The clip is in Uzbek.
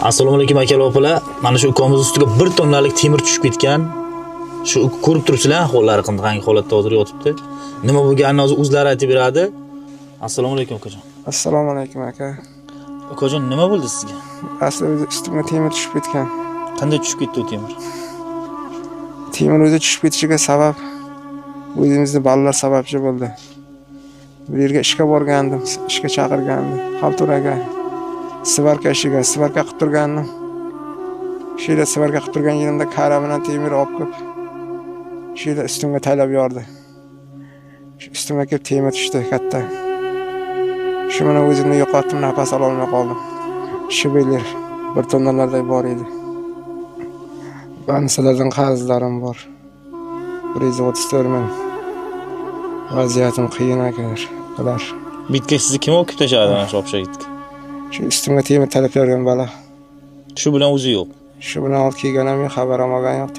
Assalomu alaykum akalar, opalar. Mana shu ukomiz ustiga 1 tonnalik temir tushib ketgan. Shu ko'rib turibsizlar, hollari qanday holatda hozir yotibdi. Nima bo'lganini hozir o'zlari aytib beradi. Assalomu alaykum ukajon. Assalomu alaykum aka. Ukajon, nima bo'ldi sizga? Aslida ustimga temir tushib ketgan. Qanday tushib ketdi u temir? Temir o'zi tushib ketishiga sabab o'zimizning bolalar sababchi bo'ldi. Bu yerga ishga borgandim, ishga chaqirgandim. Xalturaga, svarkashiga, svarka qilib turgandim. Shu yerda svarka qilib turgan yerimda kara bilan temir olib kelib, shu yerda ustimga taylab yordi. Shu ustimga kelib temir tushdi katta. Shu bilan o'zimni yo'qotdim, nafas ola olmay qoldim. Shibeler 1 tonnalarday bor edi. Bansalardan qarzlarim bor. 134 ming. Vaziyatim qiyin akalar. Ular. Bitga sizni kim o'qib tashladi mana shu obshagitga? Shu ustimga temir talab bergan bola. Shu bilan o'zi yo'q. Shu bilan olib kelganam, xabar olmagan yo'q.